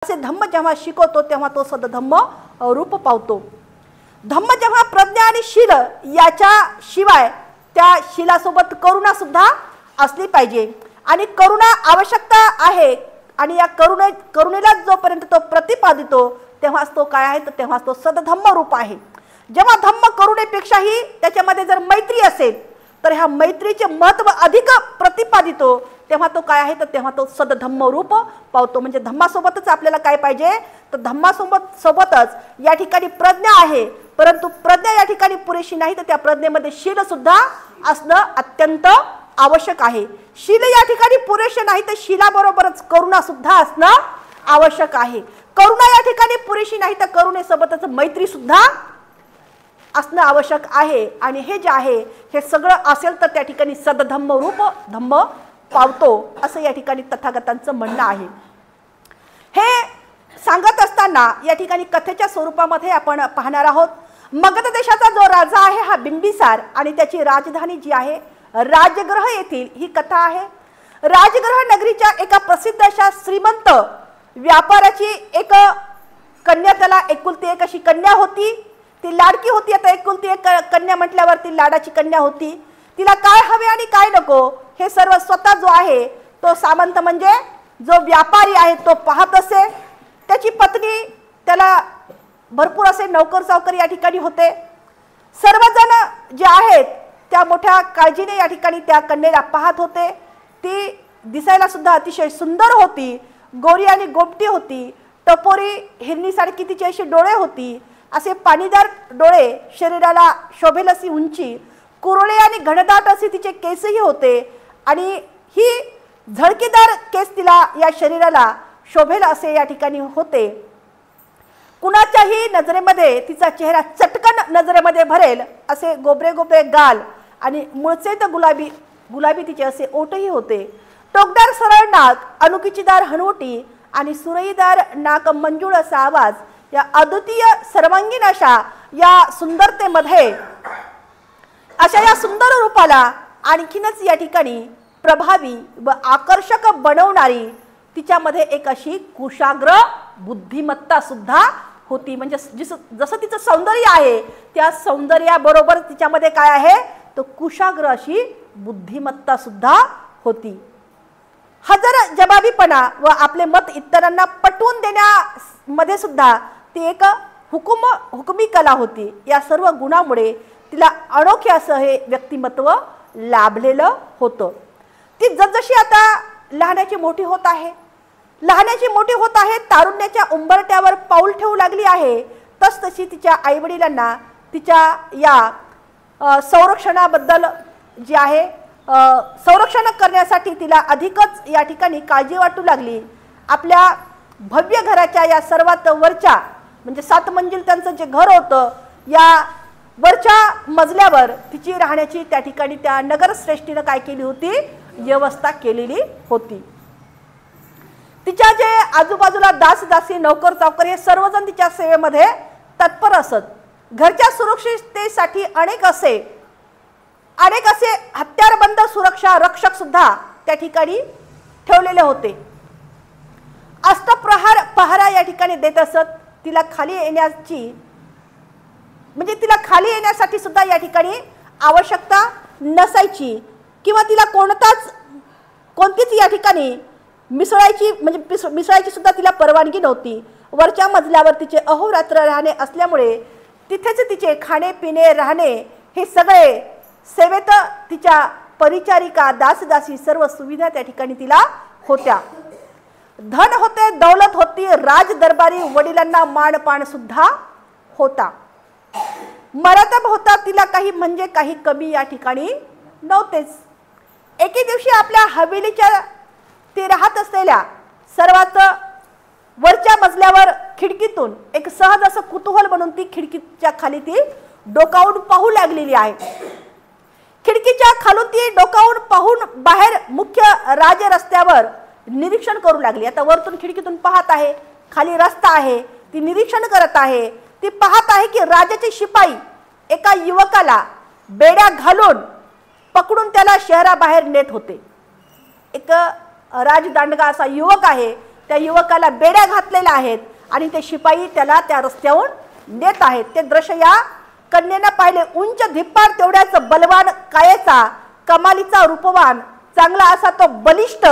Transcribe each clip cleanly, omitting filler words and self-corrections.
असे धम्म जेव्हा शिकवतो तेव्हा तो सदधम्म रूप पावतो। धम्म जेव्हा प्रज्ञा आणि शील याच्या शिवाय त्या शीलासोबत करुणा सुद्धा असली पाहिजे आणि करुणा आवश्यकता आहे आणि या करुणेला जोपर्यंत तो प्रतिपादितो तेव्हाच तो काय आहे तर तेव्हाच तो सदधम्म रूप आहे। जेव्हा धम्म करुणेपेक्षाही त्याच्यामध्ये जर मैत्री असेल तर ह्या मैत्रीचे महत्व अधिक प्रतिपादितो तेव्हा तो काय आहे तर तेव्हा तो सदधम्म रूप पावतो। म्हणजे धम्मासोबतच आपल्याला काय पाहिजे तर धम्मासोबतच या ठिकाणी प्रज्ञा आहे, परंतु प्रज्ञा या ठिकाणी पुरेशी नाही तर त्या प्रज्ञेमध्ये शील सुद्धा असणं अत्यंत आवश्यक आहे। शील या ठिकाणी पुरेसे नाही तर शीलाबरोबरच करुणा सुद्धा असणं आवश्यक आहे। करुणा या ठिकाणी पुरेशी नाही तर करुणेसोबतच मैत्री सुद्धा असणं आवश्यक आहे आणि हे जे आहे हे सगळं असेल तर त्या ठिकाणी सदधम्म रूप धम्म पावतो असं या ठिकाणी तथागतांचं म्हणणं आहे। हे सांगत असताना या ठिकाणी कथेच्या स्वरूपामध्ये आपण पाहणार आहोत। मगध देशाचा जो राजा आहे हा बिंबिसार आणि त्याची राजधानी जी आहे राजगृह येथील ही कथा आहे। राजगृह नगरीच्या एका प्रसिद्ध अशा श्रीमंत व्यापाऱ्याची एक कन्या, त्याला एकुलती एक अशी कन्या होती, ती लाडकी होती। आता एकुलती एक कन्या म्हटल्यावर ती लाडाची कन्या होती। तिला काय हवे आणि काय नको हे सर्व स्वतः जो आहे तो सामंत म्हणजे जो व्यापारी आहे तो पाहत असे। त्याची पत्नी, त्याला भरपूर असे नौकर चाकर या ठिकाणी होते। सर्वजण जे आहेत त्या मोठ्या काळजीने या ठिकाणी त्या कन्येला पाहत होते। ती दिसायला सुद्धा अतिशय सुंदर होती, गोरी आणि गोमटी होती, टपोरी हिरणीसारखी तिची अशी डोळे होती, असे पाणीदार डोळे, शरीराला शोभेल अशी उंची, कुरळे आणि घनदाट असे तिचे केसही होते आणि ही झळकेदार केस तिला या शरीराला शोभेल असे या ठिकाणी होते। कुणाच्याही नजरेमध्ये तिचा चेहरा चटकन नजरेमध्ये भरेल असे गोबरे गोबरे गाल आणि मुळचेत गुलाबी तिचे असे ओठही होते। टोकदार सरळ नाक, अनुकिचीदार हनुवटी आणि सुरईदार नाक मंजूळ असा आवाज या अद्वितीय सर्वांगीण अशा या सुंदरतेमध्ये अशा या सुंदर रूपाला आणखीनच या ठिकाणी प्रभावी व आकर्षक बनवणारी तिच्यामध्ये एक अशी कुशाग्र बुद्धिमत्ता सुद्धा होती। म्हणजे जसं तिचं सौंदर्य आहे त्या सौंदर्याबरोबर तिच्यामध्ये काय आहे तो कुशाग्र अशी बुद्धिमत्ता सुद्धा होती। हजर जबाबीपणा व आपले मत इतरांना पटवून देण्यामध्ये सुद्धा ती एक हुकुमी कला होती। या सर्व गुणामुळे तिला अनोखे असं हे व्यक्तिमत्व लाभलेलं होतं। ती जसजशी आता लहानाची मोठी होत आहे, तारुण्याच्या उंबरट्यावर पाऊल ठेवू लागली आहे, तसतशी तिच्या आईवडिलांना तिच्या या संरक्षणाबद्दल जे आहे संरक्षण करण्यासाठी तिला अधिकच या ठिकाणी काळजी वाटू लागली। आपल्या भव्य घराच्या या सर्वात वरच्या म्हणजे 7 मंजिल त्यांचं जे घर होतं या वरच्या मजल्यावर तिची राहण्याची त्या ठिकाणी त्या नगरश्रेष्ठीने काय केली होती व्यवस्था केलेली होती। तिच्या जे आजूबाजूला दासी नौकर चाकर हे सर्वजण तिच्या सेवेमध्ये तत्पर असत। घरच्या सुरक्षिततेसाठी अनेक असे हत्यारबंद सुरक्षा रक्षक सुद्धा त्या ठिकाणी ठेवलेले होते। अष्टप्रहार पहारा या ठिकाणी देत असत। तिला खाली येण्यासाठी सुद्धा या ठिकाणी आवश्यकता नसायची किंवा तिला कोणतीच या ठिकाणी मिसळायची सुद्धा तिला परवानगी नव्हती। वरच्या मजल्यावर तिचे अहोरात्र राहणे असल्यामुळे तिथेच तिचे खाणे पिणे राहणे हे सगळे सेवेत तिच्या परिचारिका दासी सर्व सुविधा त्या ठिकाणी तिला होत्या। धन होते, दौलत होती, राज दरबारी वडिलांना मानपान सुद्धा होता, मर्यादा होता। तिला काही म्हणजे काही कमी या ठिकाणी नव्हतेच। एके दिवशी आपल्या हवेलीच्या ती राहत असलेल्या सर्वात वरच्या मजल्यावर खिडकीतून एक सहज असं कुतूहल म्हणून ती खिडकीच्या खाली ती डोकावून पाहू लागलेली आहे। खिडकीच्या खालून ती डोकावून पाहून बाहेर मुख्य राज रस्त्यावर निरीक्षण करू लागली। आता वरतून खिडकीतून पाहत आहे, खाली रस्ता आहे, ती निरीक्षण करत आहे। ती पाहत आहे की राजाचे शिपाई एका युवकाला बेड्या घालून पकडून त्याला शहराबाहेर नेत होते। एक राजदांडगा असा युवक आहे त्या युवकाला बेड्या घातलेल्या आहेत आणि ते शिपाई त्याला त्या रस्त्यावरून नेत आहेत. ते दृश्य या कन्येनं पाहिले. उंच धिप्पाड तेवढ्याच बलवान कायेचा, कमालीचा रूपवान, चांगला असा तो बलिष्ठ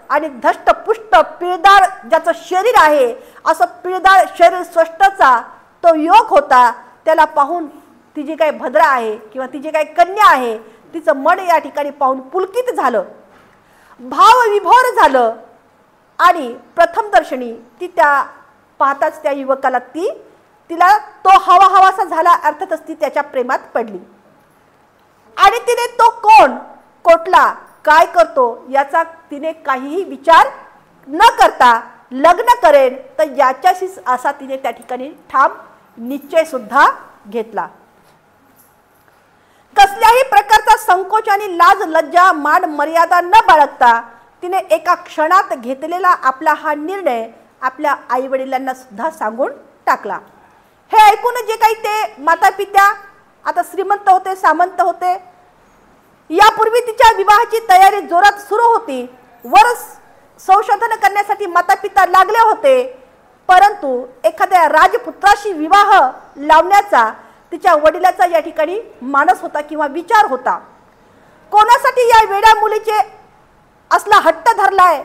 आणि धष्टपुष्ट पिळदार ज्याचं शरीर आहे, असं पिळदार शरीर स्पष्टचा तो युवक होता. त्याला पाहून ती जी काही भद्रा आहे किंवा ती जी काही कन्या आहे तिचं मन या ठिकाणी पाहून पुलकित झालं, भाव विभोर झालं आणि प्रथम दर्शनी ती त्या पाहताच त्या युवकाला तिला तो हवा हवासा झाला. अर्थातच ती त्याच्या प्रेमात पडली आणि तिने तो कोण, कोटला, काय करतो याचा तिने काहीही विचार न करता लग्न करेन तर याच्याशीच असा तिने त्या ठिकाणी ठाम निश्चय सुद्धा घेतला. कसल्याही प्रकारचा संकोच आणि लाज लज्जा मान मर्यादा न बाळगता तिने एका क्षणात घेतलेला आपला हा निर्णय आपल्या आई वडिलांना सुद्धा सांगून टाकला. हे ऐकून जे काही ते माता पित्या आता श्रीमंत होते, सामंत होते. यापूर्वी तिच्या विवाहाची तयारी जोरात सुरू होती. वर संशोधन करण्यासाठी माता पिता लागले होते, परंतु एखाद्या राजपुत्राशी विवाह लावण्याचा तिच्या वडिलाचा या ठिकाणी मानस होता किंवा विचार होता. कोणासाठी या वेड्या मुलीचे असला हट्ट धरलाय?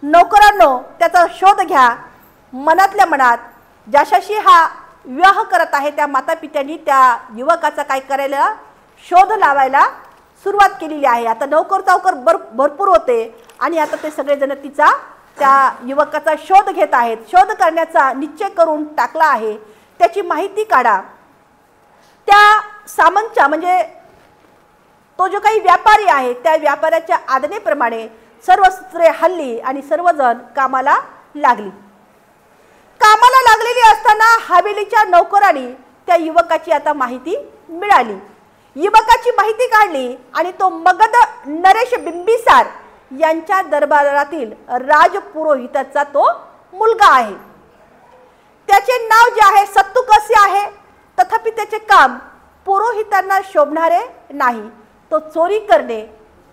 नोकरांनो, त्याचा शोध घ्या. मनातल्या मनात ज्याच्याशी हा विवाह करत आहे त्या माता पित्यांनी त्या युवकाचा काय करायला, शोध लावायला सुरुवात केलेली आहे. आता नोकर चावकर भरपूर होते आणि आता ते सगळेजण त्या युवकाचा शोध घेत आहेत. शोध करण्याचा निश्चय करून टाकला आहे. त्याची माहिती काढा. त्या सामंतच्या म्हणजे तो जो काही व्यापारी आहे त्या व्यापाऱ्याच्या आज्ञेप्रमाणे सर्व सूत्रे हल्ली आणि सर्वजण कामाला लागली. कामाला लागलेली असताना हवेलीच्या नौकरांनी त्या युवकाची आता माहिती मिळाली. युवकाची माहिती काढली आणि तो मगध नरेश बिंबिसार यांच्या दरबारातील राजपुरोहिताचा तो मुलगा आहे. त्याचे नाव जे आहे सत्तुकस्य आहे, तथापि त्याचे काम पुरोहितांना शोभणारे नाही. तो चोरी करणे,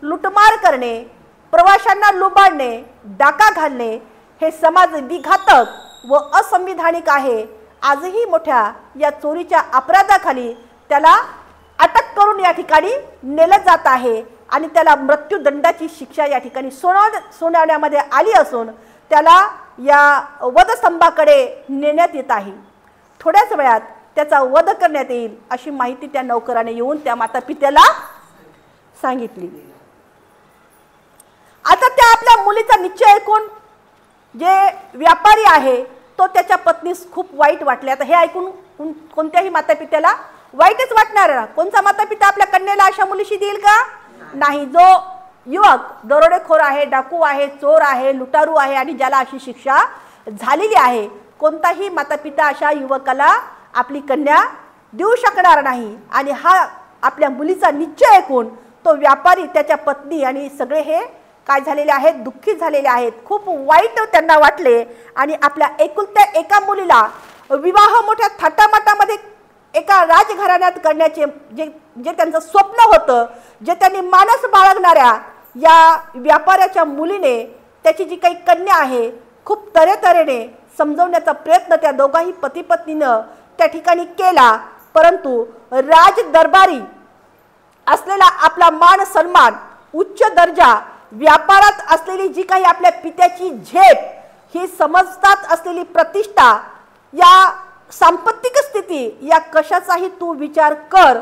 लुटमार करणे, प्रवाशांना लुबाडणे, डाका घालणे हे समाज विघातक व असंविधानिक आहे. आजही मोठ्या या चोरीच्या अपराधाखाली त्याला अटक करून या ठिकाणी नेलं जात आहे आणि त्याला मृत्यूदंडाची शिक्षा या ठिकाणी सुनावण्यामध्ये आली असून त्याला या वधस्तंभाकडे नेण्यात येत आहे. थोड्याच वेळात त्याचा वध करण्यात येईल अशी माहिती त्या नौकराने येऊन त्या माता पित्याला सांगितली. आता त्या आपल्या मुलीचा निश्चय ऐकून जे व्यापारी आहे तो त्याच्या पत्नीस खूप वाईट वाटले. आता हे ऐकून कोणत्याही माता पित्याला वाईटच वाटणार. कोणता माता पिता आपल्या कन्येला अशा मुलीशी देईल का? नाही. जो युवक दरोडेखोर आहे, डाकू आहे, चोर आहे, लुटारू आहे आणि ज्याला अशी शिक्षा झालेली आहे, कोणताही माता पिता अशा युवकाला आपली कन्या देऊ शकणार नाही. आणि हा आपल्या मुलीचा निश्चय ऐकून तो व्यापारी, त्याच्या पत्नी आणि सगळे हे काय झालेले आहेत, दुःखी झालेले आहेत. खूप वाईट त्यांना वाटले आणि आपल्या एकुलत्या एका मुलीला विवाह मोठ्या थाटामाटामध्ये एका राजघराण्यात करण्याचे जे त्यांचं स्वप्न होतं, जे त्यांनी मानस बाळगणाऱ्या या व्यापाऱ्याच्या मुलीने त्याची जी काही कन्या आहे खूप तऱ्हेतऱ्हेने समजवण्याचा प्रयत्न त्या दोघाही पती पत्नीनं त्या ठिकाणी केला. परंतु राज दरबारी असलेला आपला मान सन्मान, उच्च दर्जा, व्यापारात असलेली जी काही आपल्या पित्याची झेप, ही समजतात असलेली प्रतिष्ठा, या सांपत्तिक स्थिती, या कशाचाही तू विचार कर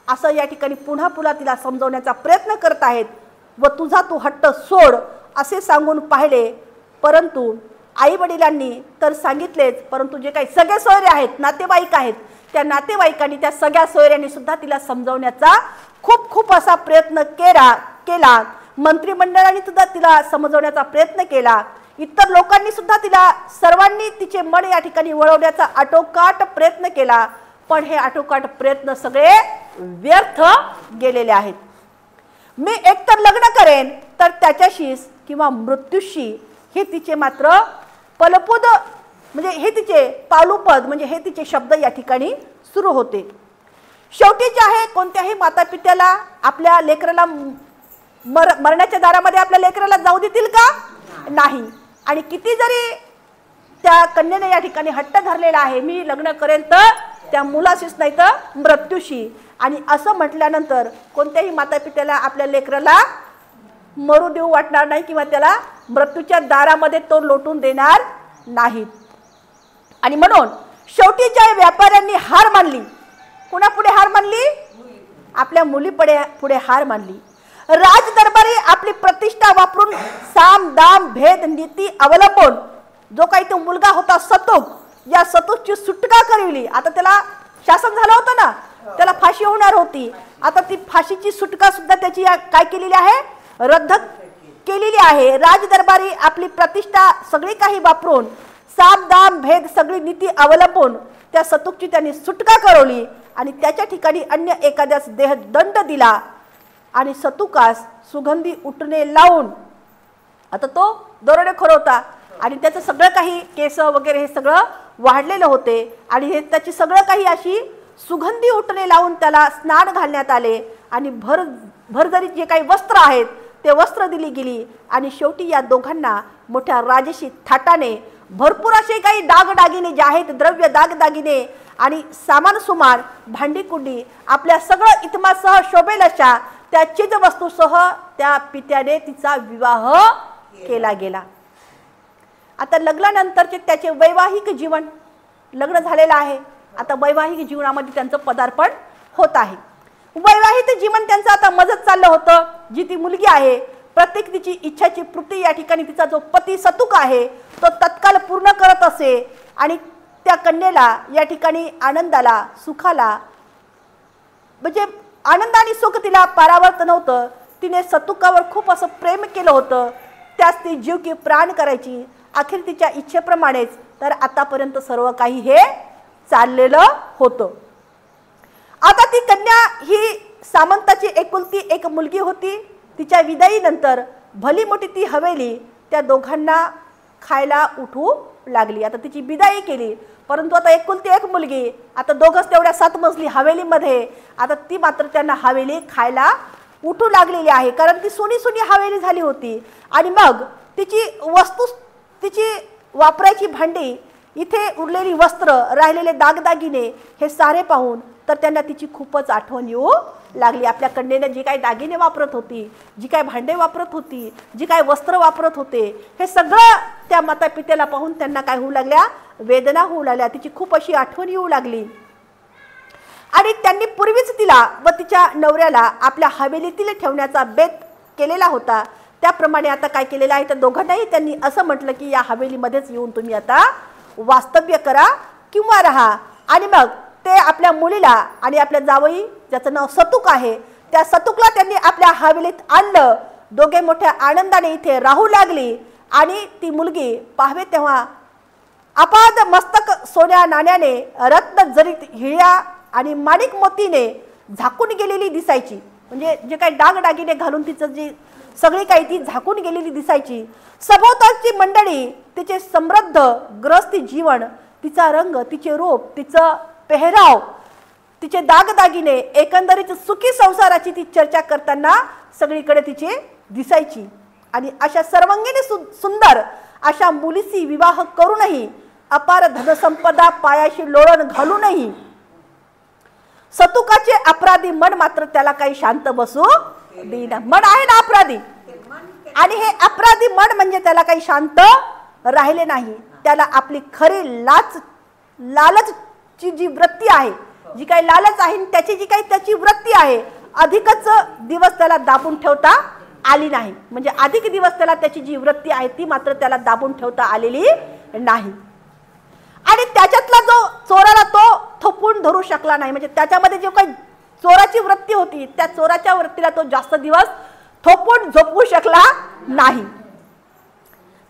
असं या ठिकाणी पुन्हा पुन्हा तिला समजवण्याचा प्रयत्न करत आहेत. व तुझा तू हट्ट सोड असे सांगून पाहिले. परंतु आई वडिलांनी तर सांगितलेच, परंतु जे काही सगळे सोयरे आहेत, नातेवाईक आहेत, त्या नातेवाईकांनी, त्या सगळ्या सोयऱ्यांनी सुद्धा तिला समजवण्याचा खूप असा प्रयत्न केला. मंत्रिमंडळाने सुद्धा तिला समजवण्याचा प्रयत्न केला. इतर लोकांनी सुद्धा तिला, सर्वांनी तिचे मन या ठिकाणी वळवण्याचा आटोकाट प्रयत्न केला. पण हे आटोकाट प्रयत्न सगळे व्यर्थ गेलेले आहेत. मी एकतर लग्न करेन तर त्याच्याशीच किंवा मृत्यूशी, हे तिचे मात्र पलपद म्हणजे हे तिचे पालुपद म्हणजे हे तिचे शब्द या ठिकाणी सुरू होते. शेवटी जे आहे, कोणत्याही माता पित्याला आपल्या लेकराला मरण्याच्या दारामध्ये आपल्या लेकराला जाऊ देतील का? नाही. आणि किती जरी त्या कन्येने या ठिकाणी हट्ट धरलेला आहे, मी लग्न करेन तर त्या मुलाशीच नाही तर मृत्यूशी, आणि असं म्हटल्यानंतर कोणत्याही मातापित्याला आपल्या लेकराला मरू देऊ वाटणार नाही किंवा त्याला मृत्यूच्या दारामध्ये तो लोटून देणार नाहीत. आणि म्हणून शेवटी ज्या व्यापाऱ्यांनी हार मानली, कुणापुढे हार मानली? आपल्या मुलीपुढे हार मानली. राजदरबारी आपली प्रतिष्ठा वापरून साम दाम भेद नीती अवलंबून जो काही तो मुलगा होता सतुक, या सतुकची सुटका करवली. आता त्याला शासन झालं होतं ना, त्याला फाशी होणार होती. आता ती फाशीची सुटका सुद्धा त्याची काय केलेली आहे? रद्द केलेली आहे. राजदरबारी आपली प्रतिष्ठा सगळी काही वापरून साम दाम भेद सगळी नीती अवलंबून त्या सतुकची त्यांनी सुटका करवली आणि त्याच्या ठिकाणी अन्य एखाद्यास देहदंड दिला आणि सतुकास सुगंधी उठणे लावून, आता तो दरोडेखोर होता आणि त्याचं सगळं काही केस वगैरे हे सगळं वाढलेलं होते आणि हे त्याची सगळं काही अशी सुगंधी उठणे लावून त्याला स्नान घालण्यात आले आणि भरजरी जे काही वस्त्र आहेत ते वस्त्र दिली गेली आणि शेवटी या दोघांना मोठ्या राजशी थाटाने भरपूर असे काही दागदागिने जे आहेत, द्रव्य दागदागिने आणि सामान सुमान भांडी कुंडी आपल्या सगळं इतमासह शोभेल अशा त्या चीजवस्तूसह त्या पित्याने तिचा विवाह केला गेला. आता लग्नानंतरचे त्याचे वैवाहिक जीवन, लग्न झालेलं आहे, आता वैवाहिक जीवनामध्ये त्यांचं पदार्पण होत आहे. वैवाहिक जीवन त्यांचं आता मजत चाललं होतं. जी ती मुलगी आहे प्रत्येक तिची इच्छाची पूर्ती या ठिकाणी तिचा जो पती सतुक आहे तो तत्काल पूर्ण करत असे आणि त्या कन्येला या ठिकाणी आनंदाला सुखाला म्हणजे आनंद आणि सुख तिला पारावरत नव्हतं. तिने सतुकावर खूप असं प्रेम केलं होतं, त्यास ती जीव की प्राण करायची. अखेर तिच्या इच्छेप्रमाणेच तर आतापर्यंत सर्व काही हे चाललेलं होतं. आता ती कन्या ही सामंताची एकुलती एक मुलगी होती. तिच्या विदाईनंतर भली मोठी ती हवेली त्या दोघांना खायला उठू लागली. आता तिची विदाई केली, परंतु आता एकुलती एक मुलगी, आता दोघंच तेवढ्या 7 मजली हवेलीमध्ये, आता ती मात्र त्यांना हवेली खायला उठू लागलेली आहे, कारण ती सोनी सोनी हवेली झाली होती. आणि मग तिची वस्तू, तिची वापरायची भांडी, इथे उरलेली वस्त्र, राहिलेले दागदागिने हे सारे पाहून तर त्यांना तिची खूपच आठवण येऊ लागली. आपल्या कन्येने जी काही दागिने वापरत होती, जी काही भांडे वापरत होती, जी काही वस्त्र वापरत होते, हे सगळं त्या माता पित्याला पाहून त्यांना काय होऊ लागल्या? वेदना होऊ लागल्या. तिची खूप अशी आठवण येऊ लागली आणि त्यांनी पूर्वीच तिला व तिच्या नवऱ्याला आपल्या हवेलीतील ठेवण्याचा बेत केलेला होता. त्याप्रमाणे आता काय केलेलं आहे तर दोघांनाही त्यांनी असं म्हटलं की या हवेलीमध्येच येऊन तुम्ही आता वास्तव्य करा किंवा राहा. आणि मग ते आपल्या मुलीला आणि आपल्या जावई ज्याचं नाव सतुक आहे त्या सतुकला त्यांनी आपल्या हवेलीत आणलं. दोघे मोठ्या आनंदाने इथे राहू लागली आणि ती मुलगी पाहावे तेव्हा अपाद मस्तक सोन्या नाण्याने, रत्न जरीत हिळ्या आणि माणिक मोतीने झाकून गेलेली दिसायची. म्हणजे जे काही दागदागिने घालून तिचं जी सगळी काही ती झाकून गेलेली दिसायची. सभोवतालची मंडळी तिचे समृद्ध ग्रहस्थी जीवन, तिचा रंग, तिचे रूप, तिचं पेहराव, तिचे दागदागिने, एकंदरीत सुखी संसाराची ती चर्चा करताना सगळीकडे तिचे दिसायची. आणि अशा सर्वांगीण सुंदर अशा मुलीची विवाह करूनही, अपार धनसंपदा पायाशी लोळण घालूनही सतुकाचे अपराधी मन मात्र त्याला काही शांत बसू देईना. मन आहे ना अपराधी, आणि हे अपराधी मन म्हणजे त्याला काही शांत राहिले नाही. त्याला आपली खरी लालचची जी वृत्ती आहे, जी काही लालच आहे त्याची जी काही त्याची वृत्ती आहे, अधिकच दिवस त्याला दाबून ठेवता आली नाही. म्हणजे अधिक दिवस त्याला त्याची जी वृत्ती आहे ती मात्र त्याला दाबून ठेवता आलेली नाही. आणि त्याच्यातला जो चोराला तो थोपून धरू शकला नाही. म्हणजे त्याच्यामध्ये जो काही चोराची वृत्ती होती त्या चोराच्या वृत्तीला तो जास्त दिवस थोपून झोपवू शकला नाही.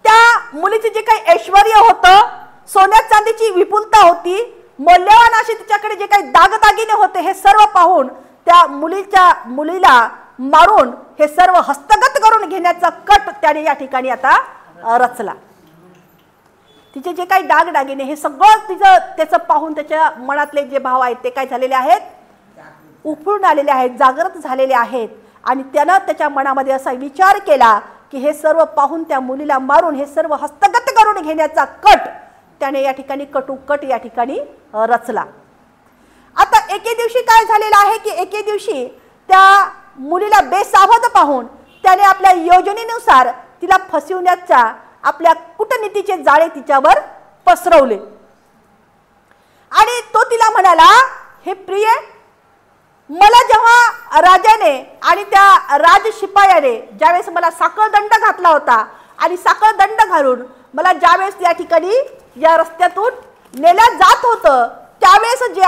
त्या मुलीचे जे काही ऐश्वर्य होतं, सोन्या चांदीची विपुलता होती, मौल्यवान अशी तिच्याकडे जे काही दागदागिने होते, हे सर्व पाहून त्या मुलीला मारून हे सर्व हस्तगत करून घेण्याचा कट त्याने या ठिकाणी आता रचला. तिचे जे काही दागदागिने हे सगळं तिचं त्याचं पाहून त्याच्या मनातले जे भाव आहेत ते काय झालेले आहेत? उफळून आलेले आहेत, जागृत झालेले आहेत. आणि त्यानं त्याच्या मनामध्ये असा विचार केला की हे सर्व पाहून त्या मुलीला मारून हे सर्व हस्तगत करून घेण्याचा कट त्याने या ठिकाणी कटुकट या ठिकाणी रचला. आता एके दिवशी काय झालेलं आहे की एके दिवशी त्या मुलीला बेसावध पाहून त्याने आपल्या योजनेनुसार तिला फसवण्याचा आपल्या कूटनीतीचे जाळे तिच्यावर पसरवले आणि तो तिला म्हणाला, हे प्रिय, मला जेव्हा राजाने आणि त्या राजशिपायाने ज्यावेळेस मला साखळदंड घातला होता आणि साखळदंड घालून मला ज्यावेळेस या ठिकाणी या रस्त्यातून नेल्या जात होतं त्यावेळेस जे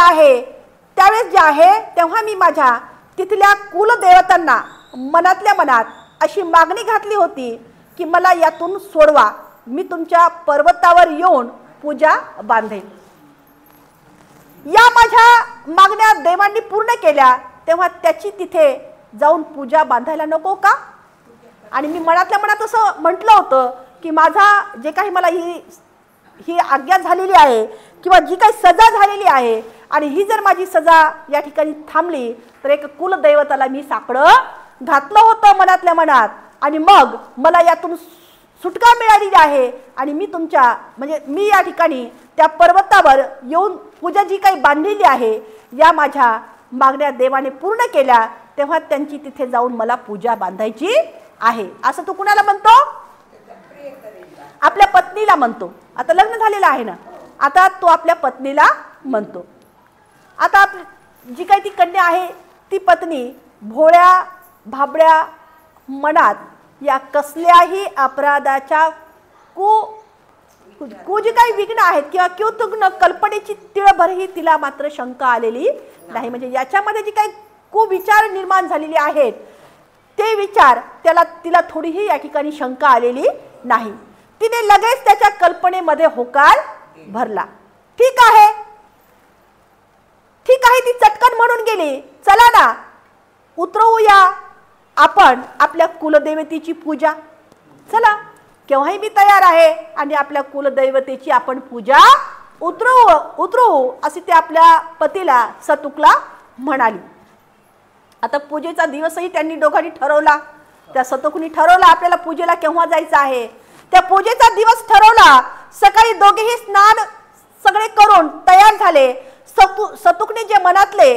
आहे तेव्हा मी माझ्या तिथल्या कुलदेवतांना मनातल्या मनात अशी मागणी घातली होती की मला यातून सोडवा, मी तुमच्या पर्वतावर येऊन पूजा बांधेन. या माझ्या मागण्या देवांनी पूर्ण केल्या तेव्हा त्याची तिथे जाऊन पूजा बांधायला नको का? आणि मी मनातल्या मनात असं म्हटलं होतं की माझा जे काही मला ही आज्ञा झालेली आहे किंवा जी काही सजा झालेली आहे आणि ही जर माझी सजा या ठिकाणी थांबली तर एक कुलदैवताला मी साकडं घातलं होतं मनातल्या मनात आणि मग मला यातून सुटका मिळालेली आहे आणि मी मी या ठिकाणी त्या पर्वतावर येऊन पूजा जी काही बांधलेली आहे या माझ्या मागण्या देवाने पूर्ण केल्या तेव्हा त्यांची तिथे जाऊन मला पूजा बांधायची आहे. असं तो कुणाला म्हणतो? आपल्या पत्नीला म्हणतो. आता लग्न झालेलं आहे ना, आता तो आपल्या पत्नीला म्हणतो. आता जी काही ती कन्या आहे ती पत्नी भोळ्या भाबड्या मनात या कसल्याही अपराधाच्या जी काही विघ्न आहेत किंवा क्युतुग्न कल्पनेची तिळभरही तिला मात्र शंका आलेली नाही. म्हणजे याच्यामध्ये जी काही कुविचार निर्माण झालेली आहेत ते विचार तिला थोडीही या ठिकाणी शंका आलेली नाही. तिने लगेच त्याच्या कल्पनेमध्ये होकार भरला. ठीक आहे ती चटकन म्हणून गेली, चला ना उतरवूया आपण आपल्या कुलदेवतेची पूजा. चला, केव्हाही मी तयार आहे आणि आपल्या कुलदैवतेची आपण पूजा उतरवू असे ते आपल्या पतीला सतुकला म्हणाली. आता पूजेचा दिवसही त्यांनी दोघांनी ठरवला. त्या सतुकनी ठरवला आपल्याला पूजेला केव्हा जायचं आहे. त्या पूजेचा दिवस ठरवला. सकाळी दोघेही स्नान सगळे करून तयार झाले. सतुकने जे मनातले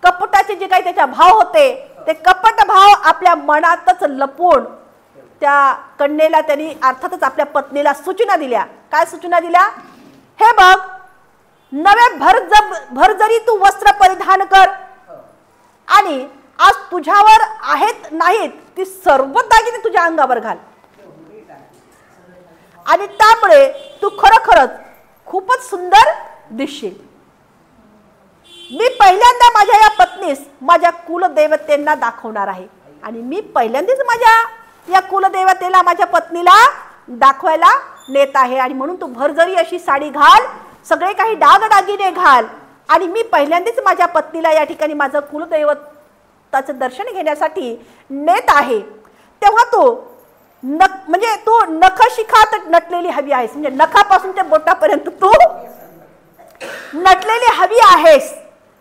कपटाचे जे काही त्याच्या भाव होते ते कपट भाव आपल्या मनातच लपवून त्या कन्येला त्यांनी अर्थातच आपल्या पत्नीला सूचना दिल्या. काय सूचना दिल्या? हे बघ, नवे भरजरी तू वस्त्र परिधान कर आणि आज तुझ्यावर आहेत नाहीत ती सर्व दागिने तुझ्या अंगावर घाल आणि त्यामुळे तू खरोखरच खूपच सुंदर दिसशील. मी पहिल्यांदा माझ्या या पत्नीस माझ्या कुलदेवतेंना दाखवणार आहे आणि मी पहिल्यांदाच माझ्या या कुलदेवतेला माझ्या पत्नीला दाखवायला नेत आहे आणि म्हणून तू भरजरी अशी साडी घाल, सगळे काही दागदागिने घाल आणि मी पहिल्यांदाच माझ्या पत्नीला या ठिकाणी माझं कुलदैवताचं दर्शन घेण्यासाठी नेत आहे. तेव्हा तू नखशिखात नटलेली हवी आहेस, म्हणजे नखापासून ते बोटापर्यंत तू नटलेली हवी आहेस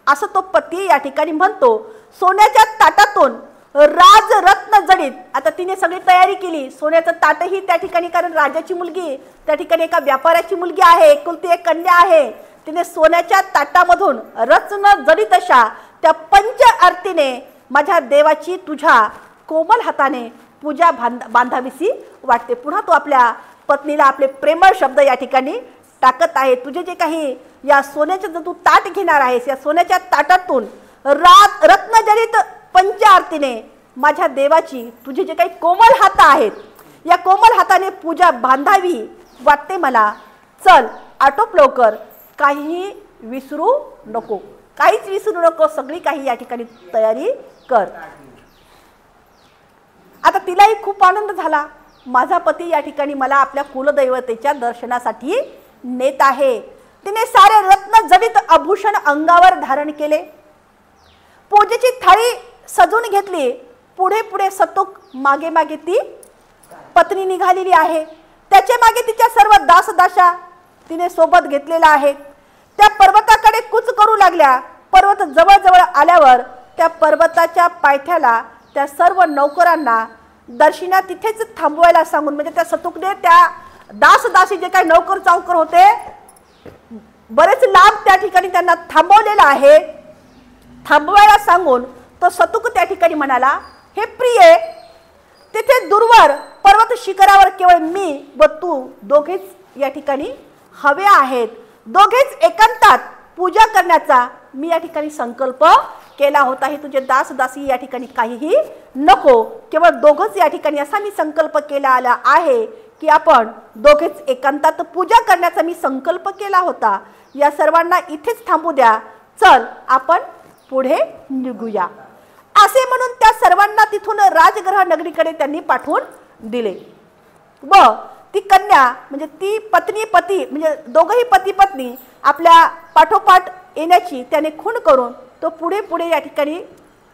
असं तो पती या ठिकाणी म्हणतो. सोन्याच्या ताटातून राजरत्न जडित, आता तिने सगळी तयारी केली. सोन्याचं ताटही त्या ठिकाणी, कारण राजाची मुलगी त्या ठिकाणी एका व्यापाऱ्याची मुलगी आहे, एकुलती एक कन्या आहे. तिने सोन्याच्या ताटामधून रत्न जडित अशा त्या पंच आरतीने माझ्या देवाची तुझ्या कोमल हाताने पूजा बांधावीसी वाटते. पुन्हा तो आपल्या पत्नीला आपले प्रेमळ शब्द या ठिकाणी टाकत आहे. तुझे जे काही या सोन्याचं जर तू ताट घेणार आहेस या सोन्याच्या ताटातून रत्नजडित पंच आरतीने माझ्या देवाची तुझे जे काही कोमल हात आहेत या कोमल हाताने पूजा बांधावी वाटते मला. चल आटोप लवकर, काही विसरू नको, काहीच विसरू नको, सगळी काही या ठिकाणी तयारी कर. आता तिलाही खूप आनंद झाला. माझा पती या ठिकाणी मला आपल्या कुलदैवतेच्या दर्शनासाठी नेत आहे. तिने सारे रत्न जडित आभूषण अंगावर धारण केले. पूजेची थाळी सजून घेतली. पुढे पुढे सतुक मागे मागे ती पत्नी निघालेली आहे. त्याच्या मागे तिच्या सर्व दासदाशा तिने सोबत घेतलेला आहे. त्या पर्वताकडे कूच करू लागल्या. पर्वत जवळ जवळ आल्यावर त्या पर्वताच्या पायथ्याला त्या सर्व नौकरांना दर्शिना तिथेच थांबवायला सांगून, म्हणजे त्या सतुकने त्या दासी जे काही नौकर चावकर होते बरेच लांब त्या ठिकाणी त्यांना थांबवलेलं आहे, थांबवायला सांगून तो सतुक त्या ठिकाणी म्हणाला, हे प्रिये, तिथे दूरवर पर्वत शिखरावर केवळ मी व तू दोघेच या ठिकाणी हवे आहेत, दोघेच एकांतात पूजा करण्याचा मी या ठिकाणी संकल्प केला होता. हे तुझे दासी या ठिकाणी काहीही नको, केवळ दोघंच या ठिकाणी असा मी संकल्प केला आला आहे की आपण दोघेच एकांतात पूजा करण्याचा मी संकल्प केला होता. या सर्वांना इथेच थांबू द्या, चल आपण पुढे निघूया. असे म्हणून त्या सर्वांना तिथून राजगृह नगरीकडे त्यांनी पाठवून दिले व ती कन्या म्हणजे ती पती म्हणजे दोघंही पती पत्नी आपल्या पाठोपाठ येण्याची त्याने खूण करून तो पुढे या ठिकाणी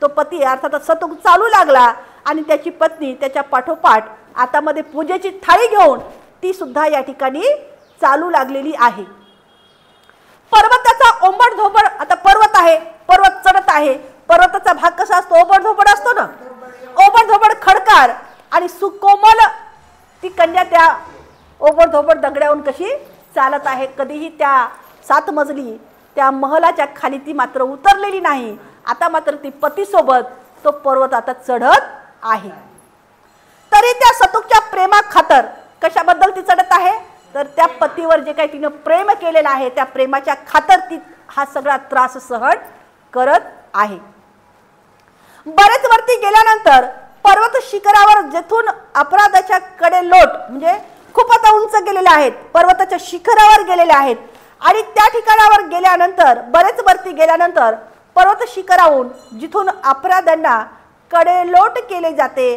तो पती अर्थात सतुक चालू लागला आणि त्याची पत्नी त्याच्या पाठोपाठ हातामध्ये पूजेची थाळी घेऊन ती सुद्धा या ठिकाणी चालू लागलेली आहे. पर्वताचा ओंबड धोबड, आता पर्वत आहे, पर्वत चढत आहे, पर्वताचा भाग कसा असतो, ओबड धोबड असतो ना, ओबड धोबड खडकार आणि सुकोमल ती कन्या त्या ओबड धोबड दगडावरून कशी चालत आहे. कधीही त्या 7 मजली त्या महलाच्या खाली ती मात्र उतरलेली नाही. आता मात्र ती पतीसोबत तो पर्वत आता चढत आहे. तरी त्या सतुकच्या प्रेमा खातर कशाबद्दल ती चढत आहे, तर त्या पतीवर जे काही तिने प्रेम केलेलं आहे त्या प्रेमाच्या खातर ती हा सगळा त्रास सहन करत आहे. बरेच वरती गेल्यानंतर पर्वत शिखरावर जेथून अपराधाच्या कडे लोट म्हणजे खूप आता उंच गेलेले आहेत, पर्वताच्या शिखरावर गेलेले आहेत आणि त्या ठिकाणावर गेल्यानंतर बरेच वरती गेल्यानंतर पर्वत शिखरावरून जिथून अपराधांना कडेलोट केले जाते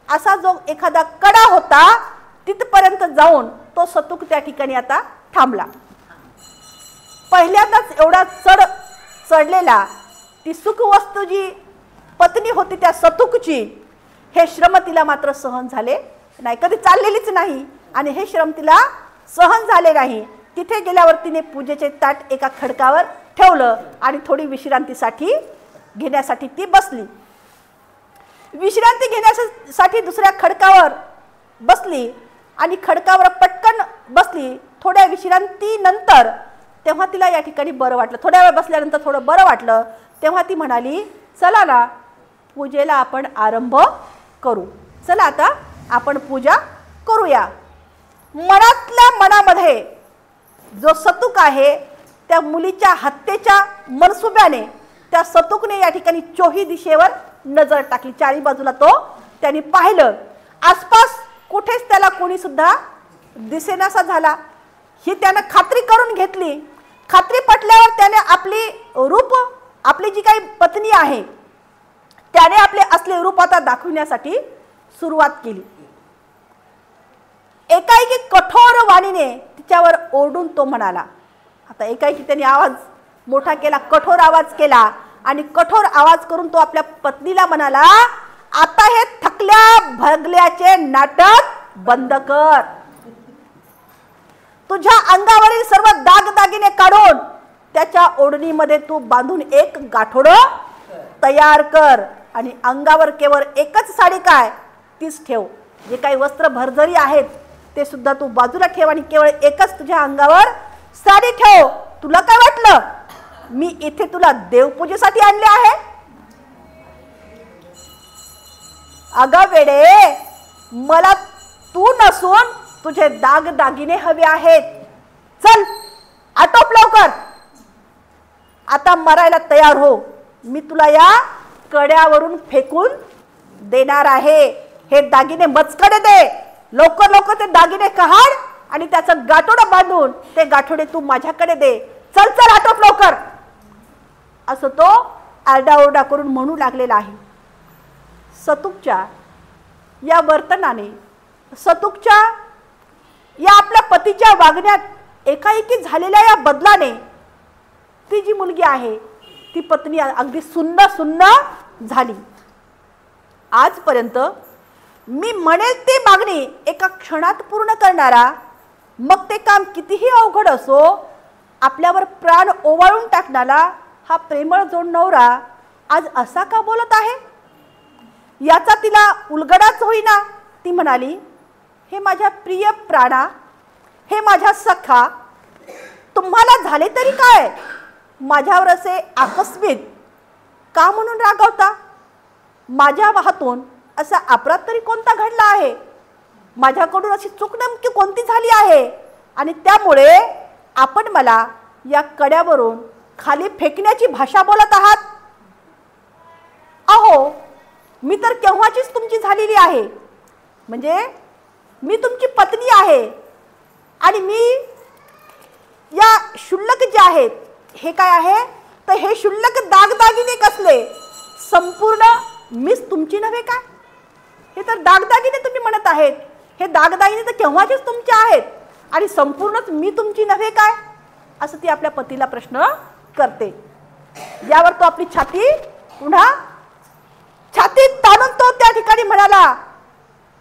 असा जो एखादा कडा होता तिथपर्यंत जाऊन तो सतुक त्या ठिकाणी आता थांबला. पहिल्यांदाच एवढा चढलेला ती सुखवस्तू जी पत्नी होती त्या सतुकची, हे श्रम तिला मात्र सहन झाले नाही, कधी चाललेलीच नाही आणि हे श्रम तिला सहन झाले नाही. तिथे गेल्यावर तिने पूजेचे ताट एका खडकावर ठेवलं आणि थोडी विश्रांतीसाठी घेण्यासाठी ती बसली. विश्रांती घेण्यासाठी दुसऱ्या खडकावर बसली आणि खडकावर पटकन बसली. थोड्या विश्रांतीनंतर तेव्हा तिला या ठिकाणी बरं वाटलं, थोड्या वेळ बसल्यानंतर थोडं बरं वाटलं. तेव्हा ती म्हणाली, चला ना पूजेला आपण आरंभ करू, चला आता आपण पूजा करूया. मनातल्या मनामध्ये जो सतुक आहे त्या मुलीच्या हत्येच्या मनसुब्याने त्या सतुकने या ठिकाणी चोही दिशेवर नजर टाकली. चारी बाजूला तो त्याने पाहिलं, आसपास कुठेच त्याला कोणी सुद्धा दिसेनासा झाला. ही त्याने खात्री करून घेतली. खात्री पटल्यावर त्याने आपली जी काही पत्नी आहे त्याने आपले असले रूप आता दाखवण्यासाठी सुरुवात केली. एकाएकी कठोर वाणीने तिच्यावर ओरडून तो म्हणाला. आता एकाएकी त्याने आवाज मोठा केला, कठोर आवाज केला आणि कठोर आवाज करून तो आपल्या पत्नीला म्हणाला, आता हे थकल्या भगल्याचे नाटक बंद कर. तुझ्या अंगावरील सर्व दागदागिने काढून त्याच्या ओढणीमध्ये तू बांधून एक गाठोडं तयार कर आणि अंगावर केवळ एकच साडी काय तीच ठेव. जे काही वस्त्र भरजरी आहेत ते सुद्धा तू बाजूला ठेव आणि केवळ एकच तुझ्या अंगावर साडी ठेव. तुला काय वाटलं मी इथे तुला देवपूजेसाठी आणले आहे? अगं वेडे, मला तू नसून तुझे दागदागिने हवे आहेत. चल आटोप लवकर, आता मरायला तयार हो. मी तुला या कड्यावरून फेकून देणार आहे. हे दागिने मचकडे दे, लवकर लवकर ते दागिने काढ आणि त्याचं गाठोडं बांधून ते गाठोडे तू माझ्याकडे दे. चल चल आटोप लवकर, असं तो आरडाओरडा करून म्हणू लागलेला आहे. सतुकच्या या वर्तनाने, सतुकच्या या आपल्या पतीच्या वागण्यात एकाएकी झालेल्या या बदलाने ती जी मुलगी आहे ती पत्नी अगदी सुन्न झाली. आजपर्यंत मी म्हणेल ती मागणी एका क्षणात पूर्ण करणारा, मग ते काम कितीही अवघड असो, आपल्यावर प्राण ओवाळून टाकणारा हा प्रेमळ जोड नवरा आज असा का बोलत आहे? याचा तिला उलगडाच होईना. ती म्हणाली, हे माझ्या प्रिय प्राणा, हे माझ्या सखा, तुम्हाला झाले तरी काय, माझ्यावर असे आकस्मिक का म्हणून रागावता? माझ्या हातून असा अपराध तरी कोणता घडला आहे? माझ्याकडून अशी चूक नेमकी कोणती झाली आहे आणि त्यामुळे आपण मला या कड्यावरून खाली फेकण्याची भाषा बोलत आहात? अहो, मी तर केव्हाचीच तुमची झालेली आहे, म्हणजे मी तुमची पत्नी आहे आणि मी या शुल्लक जे आहेत, हे काय आहे तर हे शुल्लक दागदागिने कसले संपूर्ण मीच तुमची नव्हे का? हे तर दागदागिने तुम्ही म्हणत आहेत, हे दागदागिने तर केव्हाचेच तुमचे आहेत आणि संपूर्णच मी तुमची नव्हे काय, असं ती आपल्या पतीला प्रश्न करते. यावर तो आपली छाती पुन्हा छातीत ताणून तो त्या ठिकाणी म्हणाला,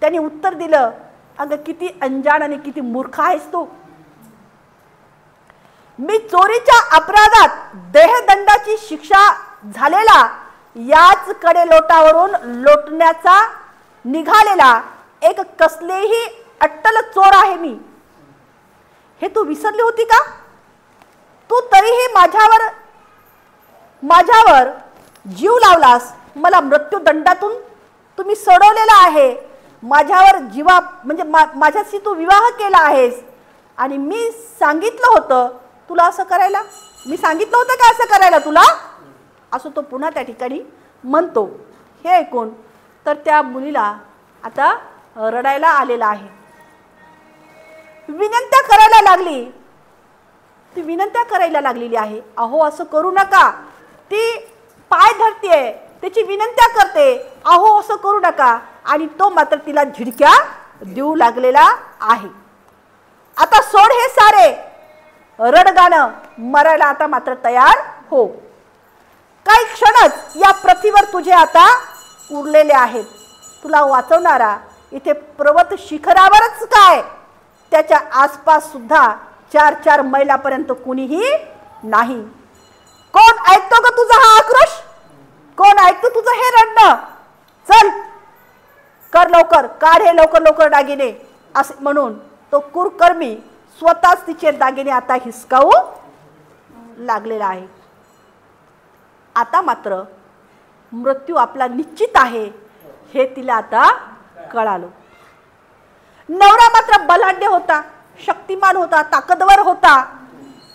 त्याने उत्तर दिलं, अगं किती अंजान आणि किती मूर्ख आहेस तू. मी चोरीच्या अपराधात देहदंडाची शिक्षा झालेला याच कडे लोटावरून लोटण्याचा निघालेला एक कसलेही अट्टल चोर आहे मी. हे तू विसरली होती का? तू तरीही माझ्यावर जीव लावलास, मला मृत्यूदंडातून तुम्ही सोडवलेला आहे, माझ्यावर जीवा म्हणजे माझ्याशी तू विवाह केला आहेस आणि मी सांगितलं होतं तुला असं करायला, मी सांगितलं होतं का असं करायला तुला, असं तो पुन्हा त्या ठिकाणी म्हणतो. हे ऐकून तर त्या मुलीला आता रडायला आलेला आहे. विनंत्या करायला लागली, ती विनंत्या करायला लागलेली आहे, अहो असं करू नका. ती पाय धरते, त्याची विनंत्या करते, अहो असं करू नका, आणि तो मात्र तिला झिडक्या देऊ लागलेला आहे. आता सोड हे सारे रडगाणं, मरायला आता मात्र तयार हो. काही क्षणच या पृथ्वीवर तुझे आता उरलेले आहेत. तुला वाचवणारा इथे पर्वत शिखरावरच काय, त्याच्या आसपास सुद्धा 4-4 मैलापर्यंत कुणीही नाही. कोण ऐकतो ग तुझा हा आक्रोश? कोण ऐकतो तुझं हे रडणं? चल कर लवकर, काढ हे लवकर लवकर दागिने, असे म्हणून तो कुरकर्मी स्वतःच तिचे दागिने आता हिसकावू लागलेला आहे. आता मात्र मृत्यू आपला निश्चित आहे हे तिला आता कळालं. नवरा मात्र बलाढ्य होता, शक्तिमान होता, ताकदवर होता,